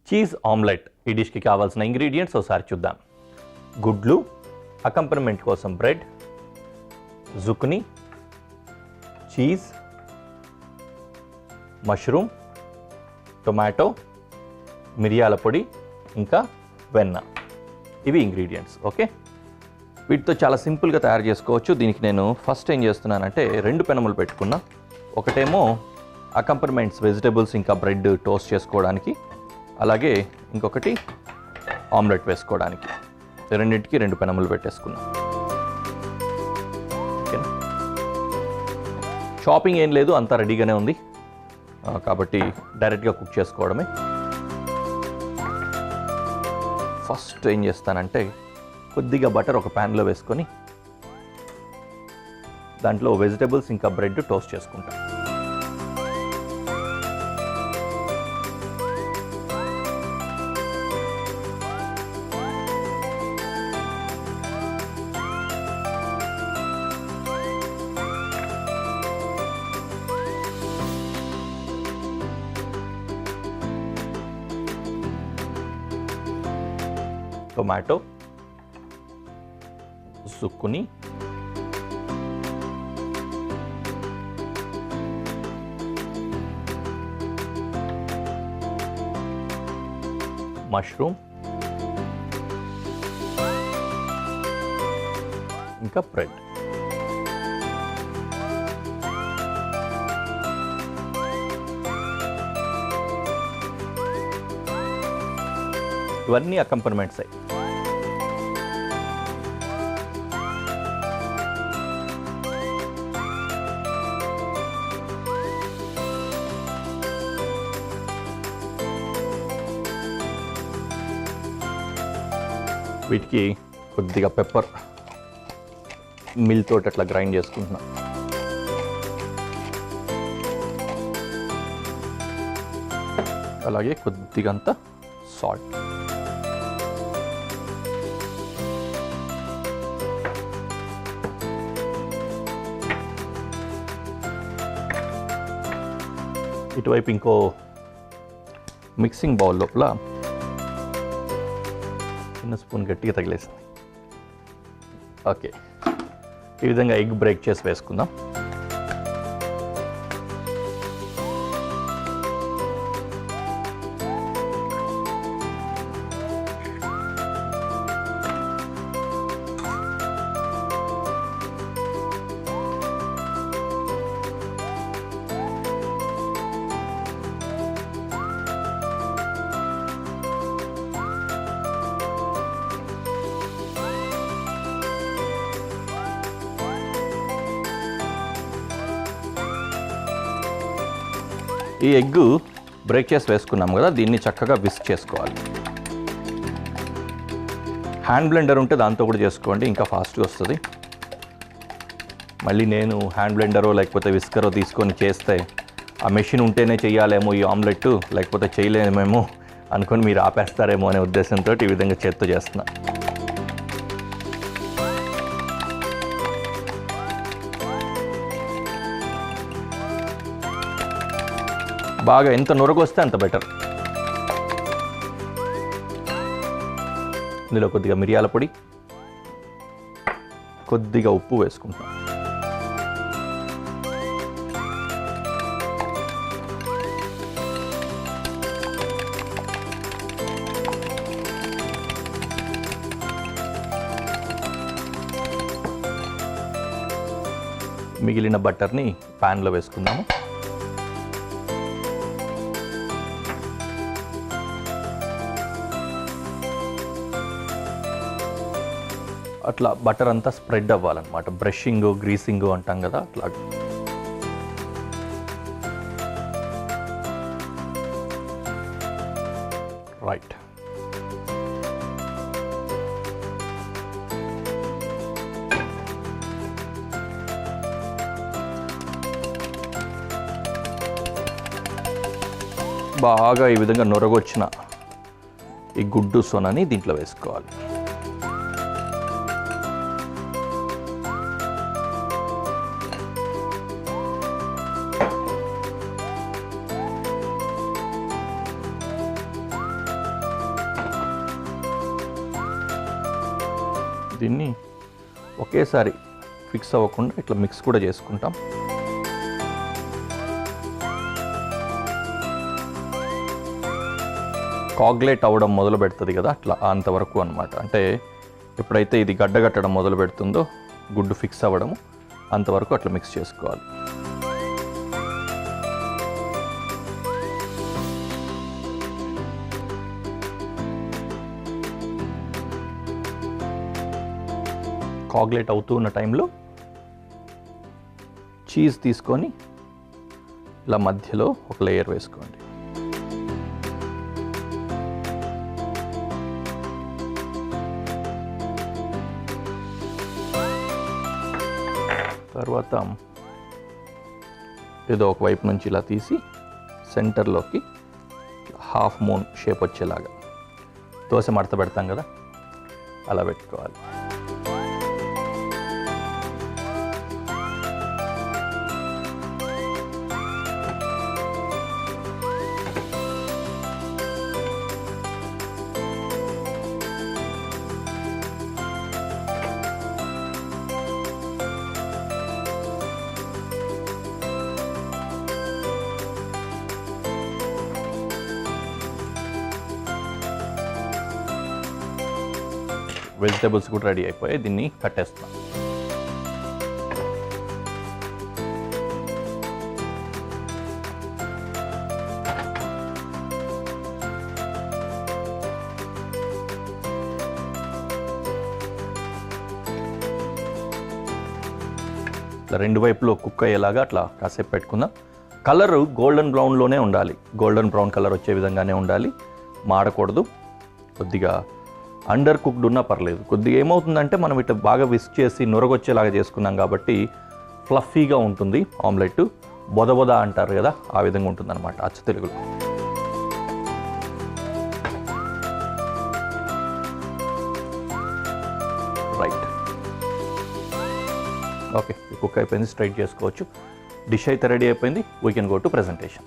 Cheese omelette ఈ డిష్కి కావాల్సిన ingredients ఒకసారి చూద్దాం. గుడ్లు, అకంపనమెంట్ కోసం బ్రెడ్, జుక్ని, చీజ్, మష్రూమ్, టొమాటో, మిరియాల పొడి, ఇంకా వెన్న. ఇవి ఇంగ్రీడియంట్స్. ఓకే, వీటితో చాలా సింపుల్గా తయారు చేసుకోవచ్చు. దీనికి నేను ఫస్ట్ ఏం చేస్తున్నానంటే 2 పెనములు పెట్టుకున్నా. ఒకటేమో అకంపనమెంట్స్ వెజిటబుల్స్ ఇంకా బ్రెడ్ టోస్ట్ చేసుకోవడానికి, అలాగే ఇంకొకటి ఆమ్లెట్ వేసుకోవడానికి. రెండింటికి 2 పెనములు పెట్టేసుకున్నా. ఓకేనా, షాపింగ్ ఏం లేదు, అంతా రెడీగానే ఉంది కాబట్టి డైరెక్ట్గా కుక్ చేసుకోవడమే. ఫస్ట్ ఏం చేస్తానంటే కొద్దిగా బటర్ ఒక ప్యాన్లో వేసుకొని దాంట్లో వెజిటబుల్స్ ఇంకా బ్రెడ్ టోస్ట్ చేసుకుంటాం. టొమాటో, జుక్ని, మష్రూమ్, ఇంకా బ్రెడ్. ఇవన్నీ అకంపనమెంట్స్ అయ్యి వీటికి కొద్దిగా పెప్పర్ మిల్ తోటి అట్లా గ్రైండ్ చేసుకుంటున్నా. అలాగే కొద్దిగంత సాల్ట్. ఇటువైపు ఇంకో మిక్సింగ్ బౌల్ లోపల చిన్న స్పూన్ గట్టిగా తగిలేసింది. ఓకే, ఈ విధంగా ఎగ్ బ్రేక్ చేసి వేసుకుందాం. ఈ ఎగ్ బ్రేక్ చేసి వేసుకున్నాం కదా, దీన్ని చక్కగా విస్క్ చేసుకోవాలి. హ్యాండ్ బ్లెండర్ ఉంటే దాంతో కూడా చేసుకోండి, ఇంకా ఫాస్ట్గా వస్తుంది. మళ్ళీ నేను హ్యాండ్ బ్లెండరో లేకపోతే విస్కరో తీసుకొని చేస్తే ఆ మెషిన్ ఉంటేనే చేయాలేమో ఈ ఆమ్లెట్, లేకపోతే చేయలేమేమో అనుకొని మీరు ఆపేస్తారేమో అనే ఉద్దేశంతో ఈ విధంగా చేత్తో చేస్తున్నా. బాగా ఎంత నురగొస్తే అంత బెటర్. ఇందులో కొద్దిగా మిరియాల పొడి, కొద్దిగా ఉప్పు వేసుకుంటాం. మిగిలిన బటర్ని ప్యాన్లో వేసుకుందాము. అట్లా బటర్ అంతా స్ప్రెడ్ అవ్వాలన్నమాట. బ్రషింగ్, గ్రీసింగ్ అంటాం కదా, అట్లా. రైట్, బాగా ఈ విధంగా నొరగొచ్చిన ఈ గుడ్డు సొనని దీంట్లో వేసుకోవాలి. దీన్ని ఒకేసారి ఫిక్స్ అవ్వకుండా ఇట్లా మిక్స్ కూడా చేసుకుంటాం. కాగ్లేట్ అవ్వడం మొదలు పెడుతుంది కదా, అట్లా అంతవరకు అనమాట. అంటే ఎప్పుడైతే ఇది గడ్డగట్టడం మొదలు పెడుతుందో, గుడ్డు ఫిక్స్ అవ్వడము, అంతవరకు అట్లా మిక్స్ చేసుకోవాలి. కాగ్లేట్ అవుతూ ఉన్న టైంలో చీజ్ తీసుకొని ఇలా మధ్యలో ఒక లేయర్ వేసుకోండి. తర్వాత ఏదో ఒక వైపు నుంచి ఇలా తీసి సెంటర్లోకి హాఫ్ మూన్ షేప్ వచ్చేలాగా దోశ మడత పెడతాం కదా, అలా పెట్టుకోవాలి. వెజిటేబుల్స్ కూడా రెడీ అయిపోయాయి. దీన్ని కట్టేస్తాం. ఇట్లా రెండు వైపులో కుక్ అయ్యేలాగా అట్లా కాసేపు పెట్టుకుందాం. కలర్ గోల్డెన్ బ్రౌన్లోనే ఉండాలి. గోల్డెన్ బ్రౌన్ కలర్ వచ్చే విధంగానే ఉండాలి, మాడకూడదు. కొద్దిగా అండర్ కుక్డ్ ఉన్నా పర్లేదు. కొద్దిగా ఏమవుతుందంటే మనం ఇట్లా బాగా విస్క్ చేసి నొరగొచ్చేలాగా చేసుకున్నాం కాబట్టి ఫ్లఫీగా ఉంటుంది ఆమ్లెట్. బొద అంటారు కదా, ఆ విధంగా ఉంటుంది అనమాట అచ్చ తెలుగులో. రైట్, ఓకే, కుక్ అయిపోయింది. స్ట్రైట్ చేసుకోవచ్చు. డిష్ అయితే రెడీ అయిపోయింది. We can go to presentation.